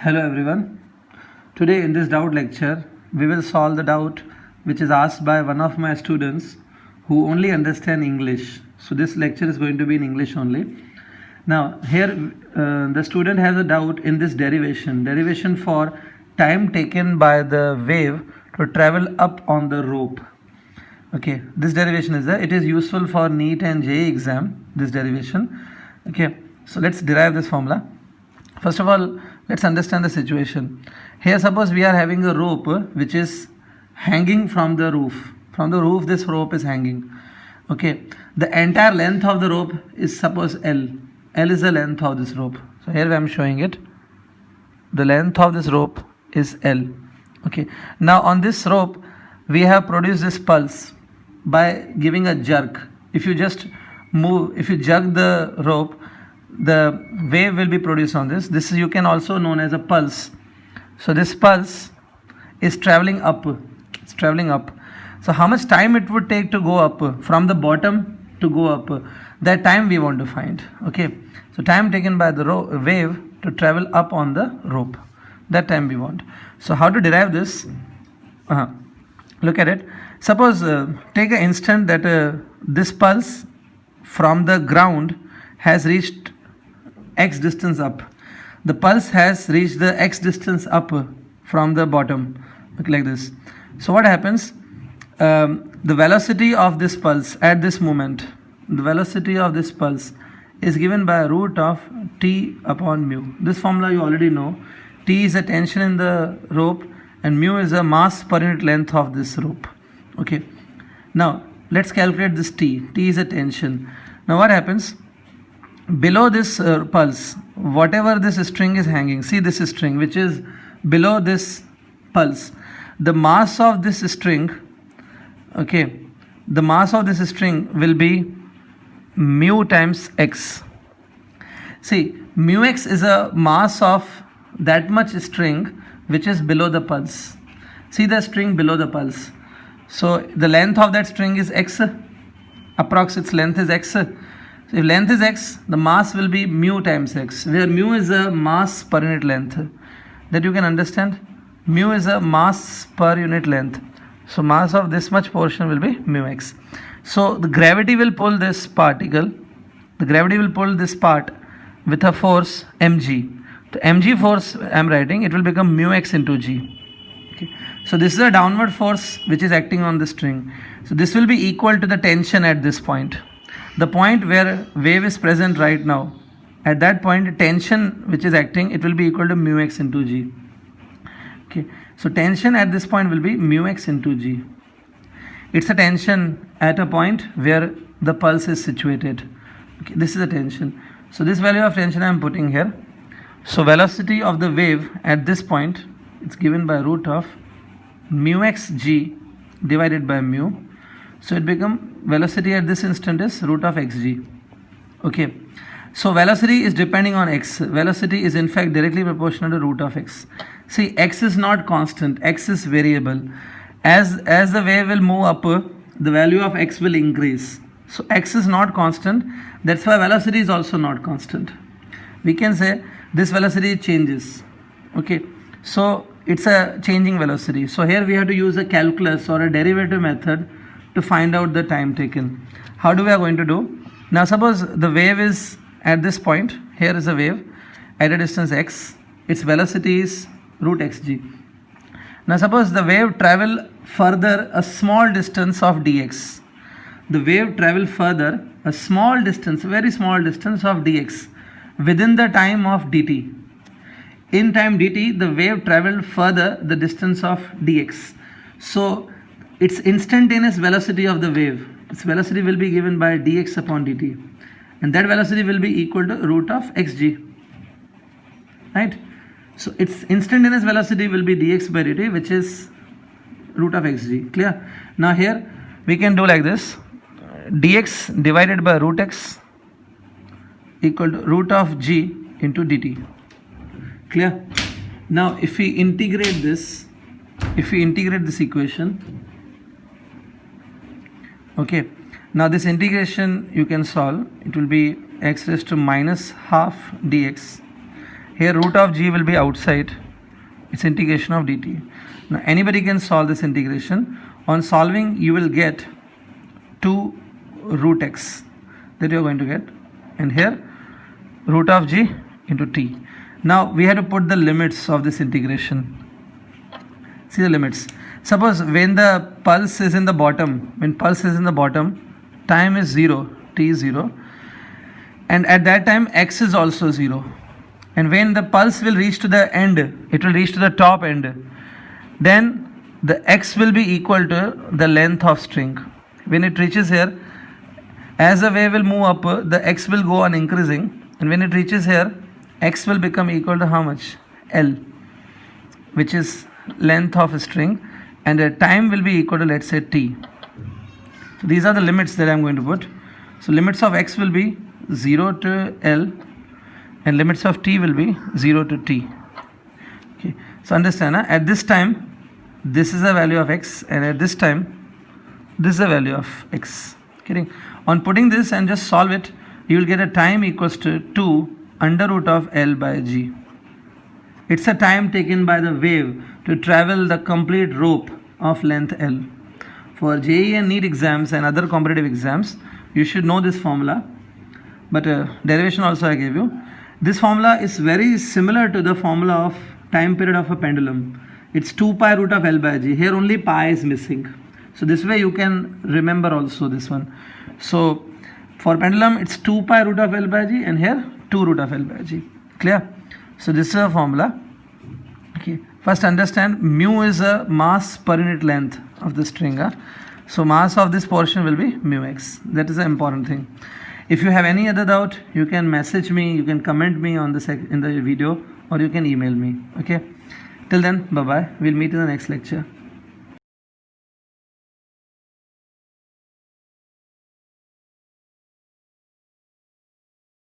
Hello everyone. Today in this doubt lecture, we will solve the doubt which is asked by one of my students who only understand English. So this lecture is going to be in English only. Now here the student has a doubt in this derivation for time taken by the wave to travel up on the rope. Okay, this derivation is there. It is useful for NEET and JEE exam, this derivation. Okay, so let's derive this formula. First of all, let's understand the situation. Here suppose we are having a rope which is hanging from the roof. From the roof this rope is hanging. Okay, the entire length of the rope is suppose L. L is the length of this rope. So here I am showing it. The length of this rope is L. Okay, now on this rope we have produced this pulse by giving a jerk. If you just move, if you jerk the rope, the wave will be produced on this. This is, you can also known as a pulse. So this pulse is traveling up. It's traveling up. So how much time it would take to go up from the bottom to go up? That time we want to find. Okay. So time taken by the wave to travel up on the rope. That time we want. So how to derive this? Look at it. Suppose take an instant that this pulse from the ground has reached x distance up. The pulse has reached the x distance up from the bottom. Look like this. So what happens? The velocity of this pulse at this moment, the velocity of this pulse is given by root of t upon mu. This formula you already know. T is the tension in the rope and mu is the mass per unit length of this rope. Okay. Now let's calculate this t. T is a tension. Now what happens? Below this pulse, whatever this string is hanging, see this string which is below this pulse, the mass of this string, okay, the mass of this string will be mu times x. See, mu x is a mass of that much string which is below the pulse. See the string below the pulse. So the length of that string is x, approx its length is x. So if length is x, the mass will be mu times x, where mu is a mass per unit length. That you can understand. Mu is a mass per unit length. So mass of this much portion will be mu x. So the gravity will pull this particle. The gravity will pull this part with a force mg. The mg force I am writing, it will become mu x into g. Okay. So this is a downward force which is acting on the string. So this will be equal to the tension at this point. The point where wave is present right now, at that point tension which is acting, it will be equal to mu x into g. Okay, so tension at this point will be mu x into g. It's a tension at a point where the pulse is situated. Okay, this is a tension. So this value of tension I am putting here. So velocity of the wave at this point, it's given by root of mu x g divided by mu. So it become velocity at this instant is root of xg. Okay. So velocity is depending on x. Velocity is in fact directly proportional to root of x. See, x is not constant. X is variable. As the wave will move up, the value of x will increase. So x is not constant. That's why velocity is also not constant. We can say this velocity changes. Okay. So it's a changing velocity. So here we have to use a calculus or a derivative method to find out the time taken. How do we are going to do? Now suppose the wave is at this point. Here is a wave at a distance x. Its velocity is root xg. Now suppose the wave travel further a small distance of dx. The wave travel further a small distance, very small distance of dx within the time of dt. In time dt, the wave traveled further the distance of dx. So its instantaneous velocity of the wave, its velocity will be given by dx upon dt, and that velocity will be equal to root of xg, right? So its instantaneous velocity will be dx by dt, which is root of xg. Clear? Now here we can do like this: dx divided by root x equal to root of g into dt. Clear? Now if we integrate this equation, okay, now this integration you can solve. It will be x raised to minus half dx Here root of g will be outside. It's integration of dt. Now anybody can solve this integration. On solving, you will get 2 root x that you are going to get, and here root of g into t. Now we have to put the limits of this integration. See the limits. Suppose when the pulse is in the bottom, time is 0, t is 0, and at that time x is also 0. And when the pulse will reach to the end, it will reach to the top end, then the x will be equal to the length of string. When it reaches here, as the wave will move up, the x will go on increasing, and when it reaches here, x will become equal to how much? L, which is length of a string, and the time will be equal to, let's say, t. So these are the limits that I am going to put. So limits of x will be 0 to L, and limits of t will be 0 to t. Okay. So understand, at this time this is the value of x, and at this time this is the value of x. Okay. On putting this and just solve it, you will get a time equals to 2 under root of L by g. It's a time taken by the wave to travel the complete rope of length L. For JEE and NEET exams and other competitive exams, you should know this formula, but derivation also I gave you. This formula is very similar to the formula of time period of a pendulum. It's 2 pi root of L by g. Here only pi is missing. So this way you can remember also this one. So for pendulum it's 2 pi root of L by g, and here 2 root of L by g. Clear? So this is a formula. Okay. First understand, mu is a mass per unit length of the string. So mass of this portion will be mu x. That is the important thing. If you have any other doubt, you can message me, you can comment me on in the video, or you can email me. Okay. Till then, bye bye. We'll meet in the next lecture.